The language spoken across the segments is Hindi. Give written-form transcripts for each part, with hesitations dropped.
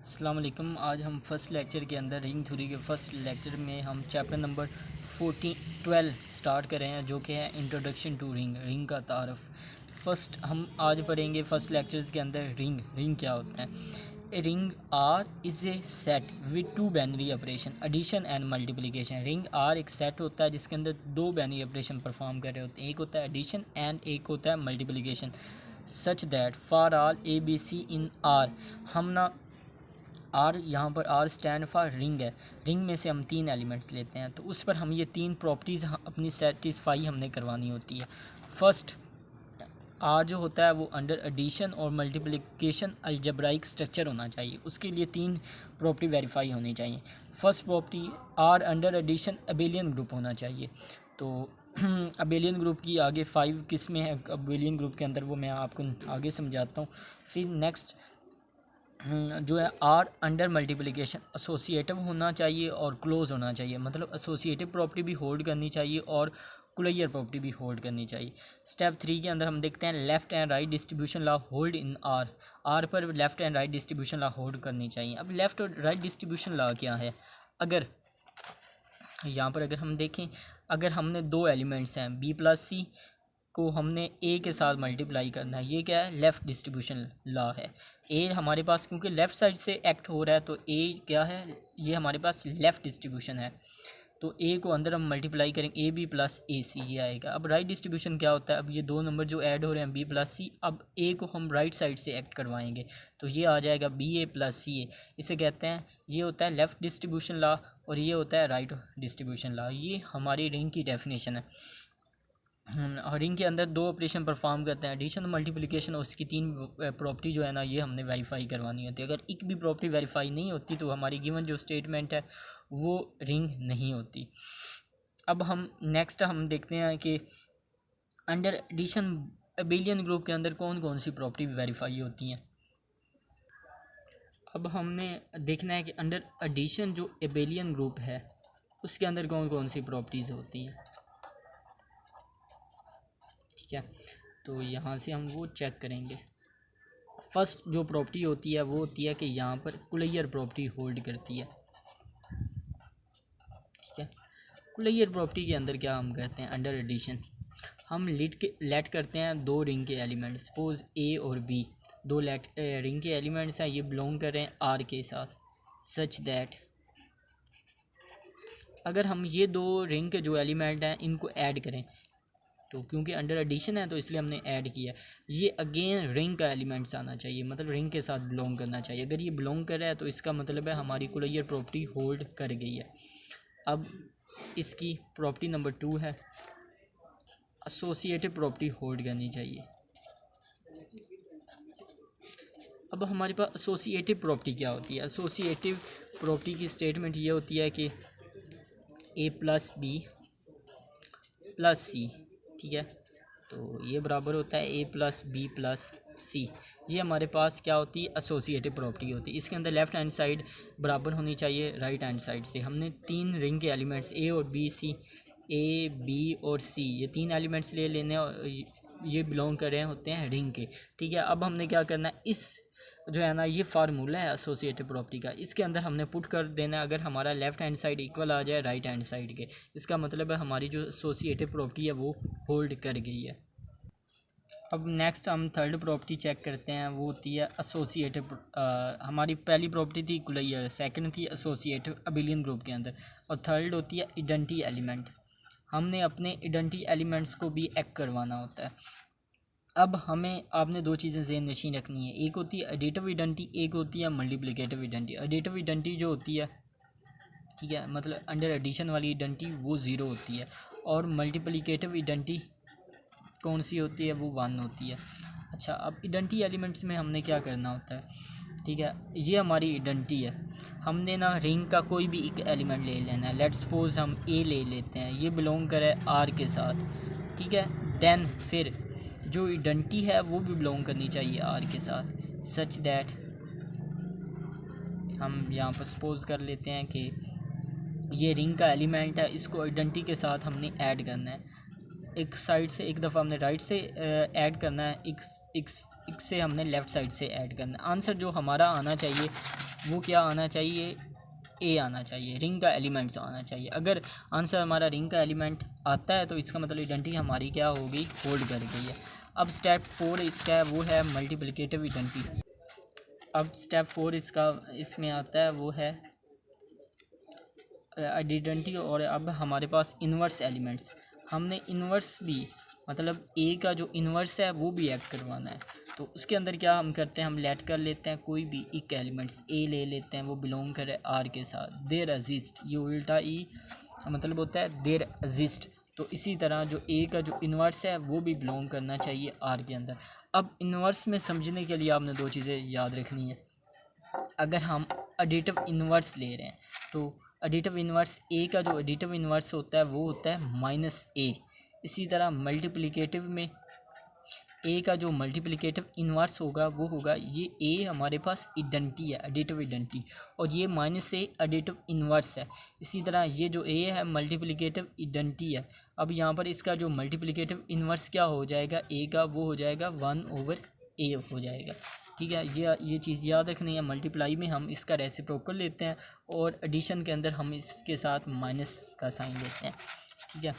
अस्सलाम वालेकुम। आज हम फ़र्स्ट लेक्चर के अंदर रिंग थ्योरी के फ़र्स्ट लेक्चर में हम चैप्टर नंबर 12 स्टार्ट कर रहे हैं, जो कि है इंट्रोडक्शन टू रिंग का तारफ़। फ़र्स्ट हम आज पढ़ेंगे फ़र्स्ट लेक्चर्स के अंदर रिंग क्या होता है। A ring R is a set with two binary operation, addition and multiplication. Ring R एक सेट होता है जिसके अंदर दो बाइनरी ऑपरेशन परफॉर्म कर रहे होते हैं, एक होता है एडिशन एंड एक होता है multiplication. Such that for all A B C in R, हम ना आर यहाँ पर आर स्टैंड फॉर रिंग है। रिंग में से हम तीन एलिमेंट्स लेते हैं, तो उस पर हम ये तीन प्रॉपर्टीज़ अपनी सेटिस्फाई हमने करवानी होती है। फर्स्ट, आर जो होता है वो अंडर एडिशन और मल्टीप्लिकेशन अलजेब्राइक स्ट्रक्चर होना चाहिए, उसके लिए तीन प्रॉपर्टी वेरीफाई होनी चाहिए। First property, R under addition abelian group होना चाहिए। तो अबेलियन ग्रुप की आगे 5 किस्में हैं अबेलियन ग्रुप के अंदर, वो मैं आपको आगे समझाता हूँ। फिर नेक्स्ट जो है आर अंडर मल्टीप्लिकेशन एसोसिएटिव होना चाहिए और क्लोज होना चाहिए, मतलब एसोसिएटिव प्रॉपर्टी भी होल्ड करनी चाहिए और क्लोजर प्रॉपर्टी भी होल्ड करनी चाहिए। स्टेप 3 के अंदर हम देखते हैं left and right distribution law hold in R पर left and right distribution law hold करनी चाहिए। अब लेफ़्ट और राइट डिस्ट्रीब्यूशन लॉ क्या है? अगर यहाँ पर अगर हम देखें, अगर हमने दो एलिमेंट्स हैं बी प्लस सी को हमने ए के साथ मल्टीप्लाई करना है, ये क्या है? लेफ़्ट डिस्ट्रीब्यूशन लॉ है। ए हमारे पास क्योंकि लेफ़्ट साइड से एक्ट हो रहा है, तो ए क्या है? ये हमारे पास लेफ़्ट डिस्ट्रीब्यूशन है, तो ए को अंदर हम मल्टीप्लाई करेंगे, ए बी प्लस ए सी, ये आएगा। अब राइट डिस्ट्रीब्यूशन क्या होता है? अब ये दो नंबर जो ऐड हो रहे हैं बी प्लस सी, अब ए को हम राइट साइड से एक्ट करवाएंगे, तो ये आ जाएगा बी ए प्लस सी ए। इसे कहते हैं, ये होता है लेफ़्ट डिस्ट्रीब्यूशन लॉ और ये होता है राइट डिस्ट्रीब्यूशन लॉ। ये हमारी रिंग की डेफिनेशन है। और रिंग के अंदर दो ऑपरेशन परफॉर्म करते हैं, एडिशन और मल्टीप्लिकेशन, और उसकी तीन प्रॉपर्टी जो है ना, ये हमने वेरीफाई करवानी होती है। अगर एक भी प्रॉपर्टी वेरीफाई नहीं होती तो हमारी गिवन जो स्टेटमेंट है वो रिंग नहीं होती। अब हम नेक्स्ट हम देखते हैं कि अंडर एडिशन अबेलियन ग्रुप के अंदर कौन कौन सी प्रॉपर्टी वेरीफाई होती हैं। अब हमने देखना है कि अंडर एडिशन जो अबेलियन ग्रुप है उसके अंदर कौन कौन सी प्रॉपर्टीज़ होती हैं। ठीक है, तो यहाँ से हम वो चेक करेंगे। फर्स्ट जो प्रॉपर्टी होती है वो होती है कि यहाँ पर क्लोजर प्रॉपर्टी होल्ड करती है। ठीक है, क्लोजर प्रॉपर्टी के अंदर क्या हम कहते हैं? अंडर एडिशन हम लेट करते हैं दो रिंग के एलिमेंट, सपोज ए और बी, दो रिंग के एलिमेंट्स हैं, ये बिलोंग कर रहे हैं आर के साथ। सच दैट अगर हम ये दो रिंग के जो एलिमेंट हैं इनको ऐड करें, तो क्योंकि अंडर एडिशन है तो इसलिए हमने ऐड किया, ये अगेन रिंग का एलिमेंट्स आना चाहिए, मतलब रिंग के साथ बिलोंग करना चाहिए। अगर ये बिलोंग कर रहा है तो इसका मतलब है हमारी क्लोजर प्रॉपर्टी होल्ड कर गई है। अब इसकी प्रॉपर्टी नंबर 2 है एसोसिएटिव प्रॉपर्टी होल्ड करनी चाहिए। अब हमारे पास एसोसिएटिव प्रॉपर्टी क्या होती है? एसोसिएटिव प्रॉपर्टी की स्टेटमेंट ये होती है कि ए प्लस बी प्लस सी, ठीक है, तो ये बराबर होता है ए प्लस बी प्लस सी। ये हमारे पास क्या होती है? एसोसिएटिव प्रॉपर्टी होती है। इसके अंदर लेफ़्ट हैंड साइड बराबर होनी चाहिए राइट हैंड साइड से। हमने तीन रिंग के एलिमेंट्स ए और बी सी, ए बी और सी, ये तीन एलिमेंट्स ले लेने, और ये बिलोंग कर रहे होते हैं रिंग के। ठीक है, अब हमने क्या करना है, इस जो है ना ये फार्मूला है एसोसिएटिव प्रॉपर्टी का, इसके अंदर हमने पुट कर देना। अगर हमारा लेफ़्ट हैंड साइड इक्वल आ जाए राइट हैंड साइड के, इसका मतलब है हमारी जो एसोसिएटिव प्रॉपर्टी है वो होल्ड कर गई है। अब नेक्स्ट हम थर्ड प्रॉपर्टी चेक करते हैं, वो होती है एसोसिएटिव। हमारी पहली प्रॉपर्टी थी क्लोजर, सेकंड थी एसोसिएटिव अबेलियन ग्रुप के अंदर, और थर्ड होती है आइडेंटिटी एलिमेंट। हमने अपने आइडेंटिटी एलिमेंट्स को भी एक्ट करवाना होता है। अब हमें आपने दो चीज़ें ज़हन नशीन रखनी है, एक होती है एडिटिव आइडेंटिटी, एक होती है मल्टीप्लिकेटिव आइडेंटिटी। एडिटिव आइडेंटिटी जो होती है, ठीक है, मतलब अंडर एडिशन वाली आइडेंटिटी, वो 0 होती है, और मल्टीप्लिकेटिव आइडेंटिटी कौन सी होती है? वो 1 होती है। अच्छा, अब आइडेंटिटी एलिमेंट्स में हमने क्या करना होता है? ठीक है, ये हमारी आइडेंटिटी है, हमने ना रिंग का कोई भी एक एलिमेंट ले लेना है। लेट्स सपोज हम ए ले लेते हैं, ये बिलोंग करे आर के साथ। ठीक है, देन फिर जो आइडेंटिटी है वो भी बिलोंग करनी चाहिए आर के साथ, सच दैट हम यहाँ पर सपोज कर लेते हैं कि ये रिंग का एलिमेंट है, इसको आइडेंटिटी के साथ हमने ऐड करना है। एक साइड से एक दफ़ा हमने राइट से ऐड करना है, एक से हमने लेफ़्ट साइड से ऐड करना है। आंसर जो हमारा आना चाहिए वो क्या आना चाहिए, ए आना चाहिए, रिंग का एलिमेंट्स आना चाहिए। अगर आंसर हमारा रिंग का एलिमेंट आता है तो इसका मतलब आइडेंटिटी हमारी क्या हो गई, होल्ड कर गई है। अब स्टेप 4 इसका है वो है मल्टीप्लिकेटिव आइडेंटिटी। अब स्टेप 4 इसका इसमें आता है वो है आइडेंटिटी। और अब हमारे पास इन्वर्स एलिमेंट्स, हमने इन्वर्स भी मतलब ए का जो इन्वर्स है वो भी ऐड करवाना है। तो उसके अंदर क्या हम करते हैं, हम लेट कर लेते हैं कोई भी एक एलिमेंट्स ए ले लेते हैं, वो बिलोंग करे आर के साथ। देर एग्जिस्ट, ये उल्टा ई मतलब होता है देर एग्जिस्ट। तो इसी तरह जो ए का जो इन्वर्स है वो भी बिलोंग करना चाहिए आर के अंदर। अब इन्वर्स में समझने के लिए आपने दो चीज़ें याद रखनी है। अगर हम एडिटिव इन्वर्स ले रहे हैं तो एडिटिव इन्वर्स ए का जो एडिटिव इन्वर्स होता है वो होता है माइनस ए। इसी तरह मल्टीप्लिकेटिव में ए का जो मल्टीप्लिकेटिव इन्वर्स होगा वो होगा ये ए हमारे पास आइडेंटिटी है, एडिटिव आइडेंटिटी, और ये माइनस ए एडिटिव इन्वर्स है। इसी तरह ये जो ए है मल्टीप्लिकेटिव आइडेंटिटी है। अब यहाँ पर इसका जो मल्टीप्लिकेटिव इन्वर्स क्या हो जाएगा ए का, वो हो जाएगा 1/a हो जाएगा। ठीक है, ये चीज़ याद रखनी है। मल्टीप्लाई में हम इसका रेसिप्रोकल लेते हैं और एडिशन के अंदर हम इसके साथ माइनस का साइन लेते हैं। ठीक है,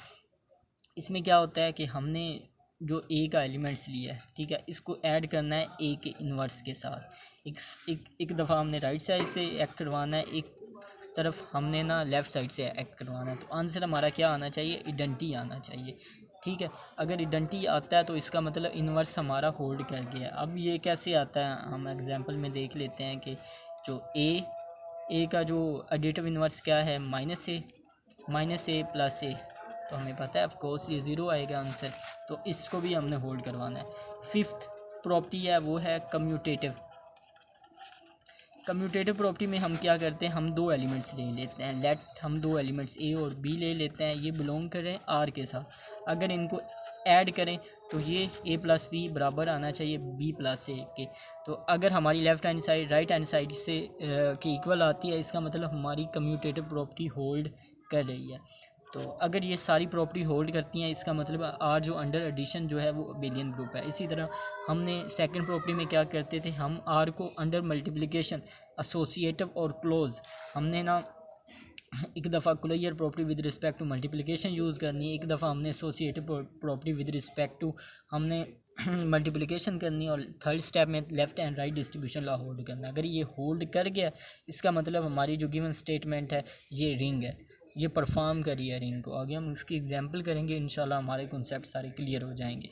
इसमें क्या होता है कि हमने जो ए का एलिमेंट्स लिया है, ठीक है, इसको ऐड करना है ए के इन्वर्स के साथ। एक दफ़ा हमने राइट साइड से ऐड करवाना है, एक तरफ हमने ना लेफ़्ट साइड से ऐड करवाना है। तो आंसर हमारा क्या आना चाहिए, आइडेंटिटी आना चाहिए। ठीक है, अगर आइडेंटिटी आता है तो इसका मतलब इन्वर्स हमारा होल्ड कर गया है। अब ये कैसे आता है, हम एग्जांपल में देख लेते हैं कि जो ए का जो एडिटिव इन्वर्स क्या है, माइनस ए प्लस ए। तो हमें पता है ऑफकोर्स ये ज़ीरो आएगा आंसर। तो इसको भी हमने होल्ड करवाना है। फिफ्थ प्रॉपर्टी है वो है कम्यूटेटिव। कम्यूटेटिव प्रॉपर्टी में हम क्या करते हैं, हम दो एलिमेंट्स ले लेते हैं। लेट हम दो एलिमेंट्स ए और बी ले लेते हैं, ये बिलोंग करें आर के साथ। अगर इनको ऐड करें तो ये ए प्लस बी बराबर आना चाहिए बी प्लस ए के। तो अगर हमारी left hand side right hand side से के इक्वल आती है, इसका मतलब हमारी कम्यूटेटिव प्रॉपर्टी होल्ड कर रही है। तो अगर ये सारी प्रॉपर्टी होल्ड करती हैं, इसका मतलब आर जो अंडर एडिशन जो है वो अबेलियन ग्रुप है। इसी तरह हमने सेकंड प्रॉपर्टी में क्या करते थे, हम आर को अंडर मल्टीप्लिकेशन एसोसिएटिव और क्लोज, हमने ना एक दफ़ा closure property with respect to multiplication use करनी है, एक दफ़ा हमने associative property with respect to हमने मल्टीप्लिकेशन करनी है, और थर्ड स्टेप में left and right distribution law hold करना है। अगर ये होल्ड कर गया, इसका मतलब हमारी जो गिवन स्टेटमेंट है ये रिंग है, ये परफॉर्म करी है रिंग को। आगे हम इसकी एग्जांपल करेंगे, इंशाल्लाह हमारे कॉन्सेप्ट सारे क्लियर हो जाएंगे।